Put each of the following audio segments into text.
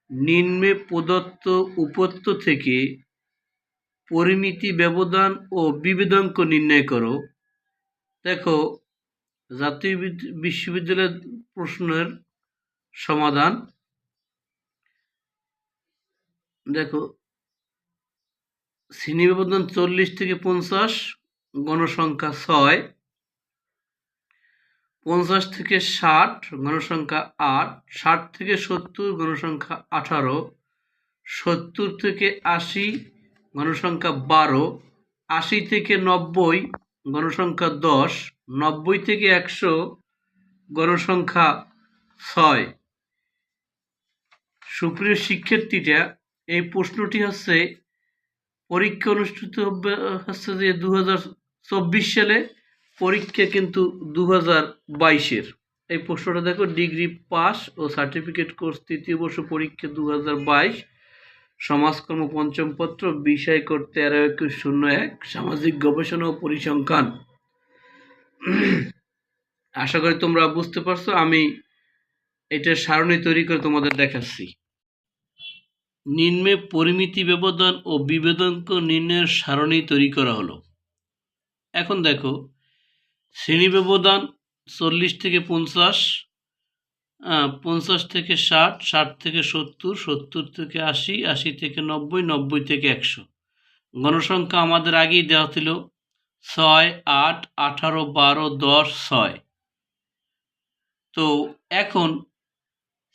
নিম্নে প্রদত্ত উপত্য থেকে পরিমিতি ব্যবধান ও বিভেদাঙ্ক নির্ণয় করো। দেখো, জাতীয় বিশ্ববিদ্যালয়ের প্রশ্নের সমাধান। দেখো, শ্রেণী ব্যবধান 40 থেকে 50, গণসংখ্যা 6, 50 থেকে 60, গণসংখ্যা 8, 60 থেকে 70, গণসংখ্যা 18, 70 থেকে 80, গণসংখ্যা 12, 80 থেকে 90, গণসংখ্যা 10, 90 থেকে 100, গণসংখ্যা 6। সুপ্রিয় শিক্ষার্থীরা, এই প্রশ্নটি হচ্ছে পরীক্ষা অনুষ্ঠিত হচ্ছে যে 2024 সালে, পরীক্ষা কিন্তু 2022-এর। এই প্রশ্নটা দেখো, ডিগ্রি পাস ও সার্টিফিকেট কোর্স তৃতীয় বর্ষ পরীক্ষা 2022, সমাজকর্ম পঞ্চম পত্র, বিষয় কোড 132101, সামাজিক গবেষণা ও পরিসংখ্যান। আশা করি তোমরা বুঝতে পারছো। আমি এটার সারণী তৈরি করে তোমাদের দেখাচ্ছি। নিম্নে পরিমিতি ব্যবধান ও বিভেদাঙ্ক নির্ণয়ের সারণী তৈরি করা হলো। এখন দেখো, শ্রেণী ব্যবধান 40 থেকে 50, 50 থেকে 60, 60 থেকে 70, 70 থেকে 80, 80 থেকে 90, 90 থেকে 100। গণসংখ্যা আমাদের আগেই দেওয়া ছিল 6, 8, 18, 12, 10, 6। তো এখন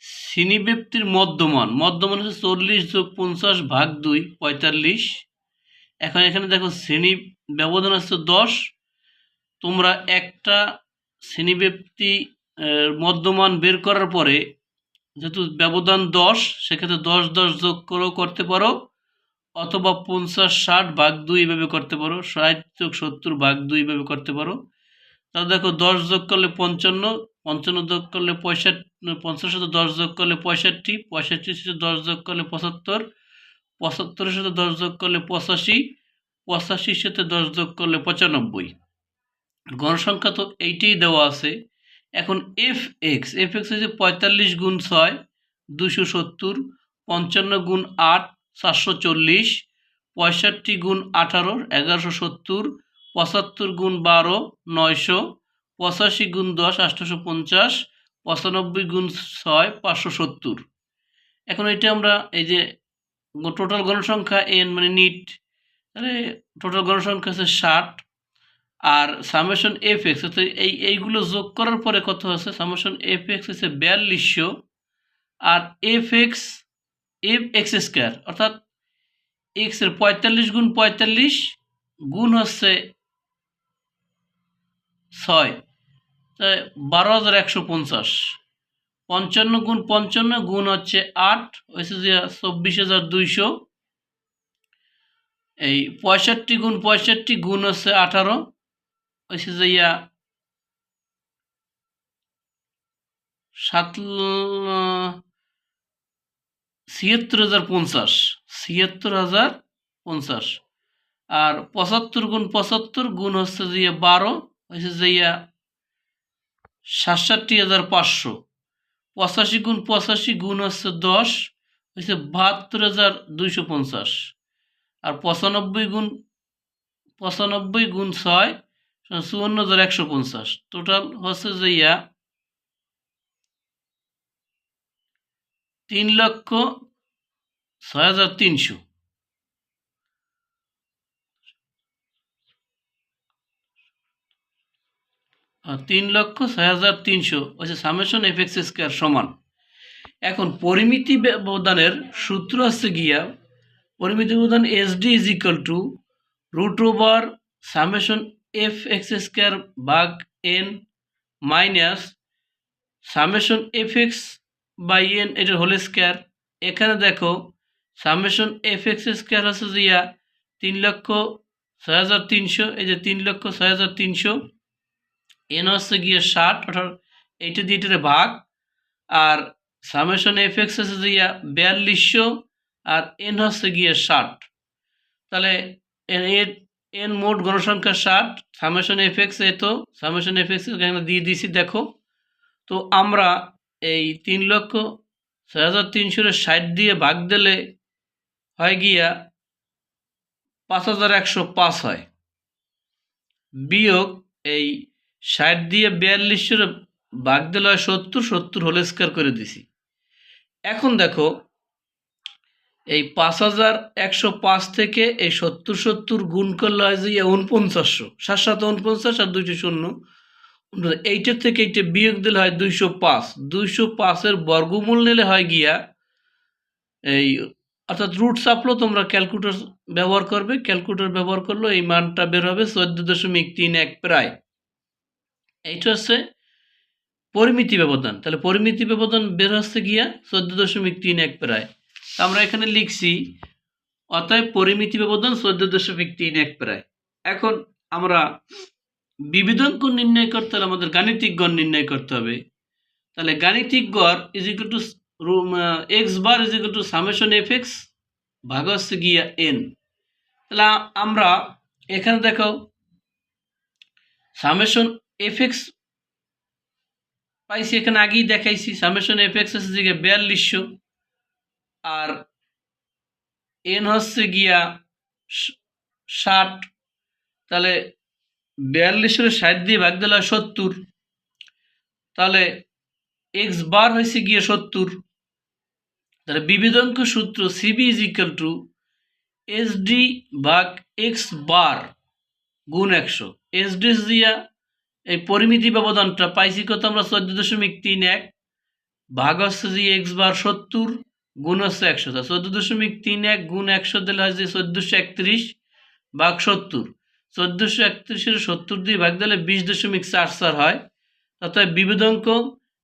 শ্রেণীব্যাপ্তির মধ্যমান হচ্ছে 40 যোগ 50 ভাগ 2, 45। এখন এখানে দেখো, শ্রেণী ব্যবধান হচ্ছে 10। তোমরা একটা শ্রেণীব্যাপ্তি মধ্যমান বের করার পরে, যেহেতু ব্যবধান 10, সেক্ষেত্রে 10 10 যোগ করেও করতে পারো, অথবা 50 60 ভাগ 2 এভাবে করতে পারো, 60 যোগ 70 ভাগ 2 এভাবে করতে পারো। তাহলে দেখো, 10 যোগ করলে 55, 55 যোগ করলে 65, 50 সাথে 10 যোগ করলে 65, 65 সাথে 10 যোগ করলে 75, 75 সাথে 10 যোগ করলে 85, 85 সাথে 10 যোগ করলে 95। গণসংখ্যা তো এইটাই দেওয়া আছে। এখন এফ এক্স হচ্ছে 45 গুণ 6, 270, 55 গুণ 8, 440, 65 গুণ 18, 1170, 75 গুণ 12, 900, 85 গুণ 10, 850, 95 গুণ 6, 570। এখন এটা আমরা এই যে টোটাল গণসংখ্যা এন মানে নিট, তাহলে টোটাল গণসংখ্যা আছে 60, আর সামেশন এফ এক্স অর্থাৎ এইগুলো যোগ করার পরে কত আছে, সামেশন এফ এক্স হচ্ছে 4200, আর এফ এক্স স্কোয়ার অর্থাৎ এক্স এর 45 গুণ 45 গুণ হচ্ছে 6, 12150, 55 গুণ 55 গুণ হচ্ছে 8, হচ্ছে যে 24200। এই 65 গুণ 65 গুণ হচ্ছে 18, হচ্ছে যে 76050, 76050। আর 75 গুণ 75 গুণ হচ্ছে যে 12, হচ্ছে যে 67500। 85 গুণ 85 গুণ হচ্ছে 10, হচ্ছে 72250। আর 95 গুণ 6 54150। টোটাল হচ্ছে যে 3,06,300। আর 3,06,300 হচ্ছে সামেশন এফ এক্স স্কোয়ার সমান। এখন পরিমিতি ব্যবধানের সূত্র হচ্ছে পরিমিতি ব্যবধান SD is equal to √ summation F X square ভাগ N minus summation F X by N এটার হোল স্কোয়ার। এখানে দেখো, সামেশন এফ এক্স স্কোয়ার হচ্ছে যে 3,06,300, এই যে 3,06,300, এন হচ্ছে 60, অর্থাৎ এইটা দিয়ে এটারে ভাগ, আর সামেশন এফ এক্স হচ্ছে যে 4200, আর এন হচ্ছে 60। তাহলে এন মোট গণসংখ্যা 60, summation F x summation F x এখানে দিয়ে দিছি। দেখো, তো আমরা এই 3,06,300 6360 দিয়ে ভাগ দিলে হয় গিয়া 5105 হয়, বিয়োগ এই 60 দিয়ে 42 ভাগ দিলে হয় 70 হোল স্কয়ার করে দিছি। এখন দেখো এই 5105 থেকে এই 70 গুণ করলে হয় যে 4900, 7 49 আর 2 শূন্য, এইটার থেকে এইটা বিয়োগ দিলে হয় 205। 205-এর বর্গমূল নিলে হয় গিয়া এই, অর্থাৎ রুট চাপলেও তোমরা ক্যালকুলেটর ব্যবহার করবে, ক্যালকুলেটর ব্যবহার করলেও এই মানটা বের হবে 14.31 প্রায়। এইটা হচ্ছে পরিমিতি ব্যবধান। তাহলে পরিমিতি ব্যবধান বের হচ্ছে গিয়া 14.31 প্রায়। আমরা এখানে লিখছি অতএব পরিমিতি ব্যবধান 14.31 প্রায়। এখন আমরা বিবিধ কোণ নির্ণয় করতে হলে আমাদের গাণিতিক গড় নির্ণয় করতে হবে। তাহলে গাণিতিক গড় is equal two x bar is equal two summation F x ভাগ হচ্ছে গিয়া এন। তাহলে আমরা এখানে দেখো সামেশন এফ এক্স পাইছি, এখানে আগেই দেখাইছি সামেশন এফ এক্স হচ্ছে গিয়ে 4200 আর এন হচ্ছে গিয়া 60। তাহলে 4260 দিয়ে ভাগ দিলে হয় 70। তাহলে এক্স বার হয়েছে গিয়ে 70। তাহলে বিবিধঙ্ক সূত্র CV is equal to SD ভাগ এক্স বার গুণ 100। এসডি দিয়া এই পরিমিতি ব্যবধানটা পাইছি কত আমরা 14.31 ভাগ হচ্ছে যে এক্স বার 70 গুণ হচ্ছে 100। 14.31 গুণ 100 দিলে হয় যে 1431 ভাগ 70। 1431-এর 70 দিয়ে ভাগ দিলে 20.44 হয়। অর্থাৎ বিবিধঙ্ক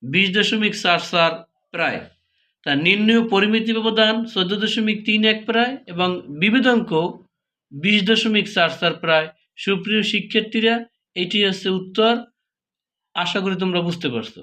20.44 প্রায়। তা নির্ণয় পরিমিতি ব্যবধান 14.31 প্রায় এবং বিবিধঙ্ক 20.44 প্রায়। সুপ্রিয় শিক্ষার্থীরা, এটি হচ্ছে উত্তর। আশা করি তোমরা বুঝতে পারছো।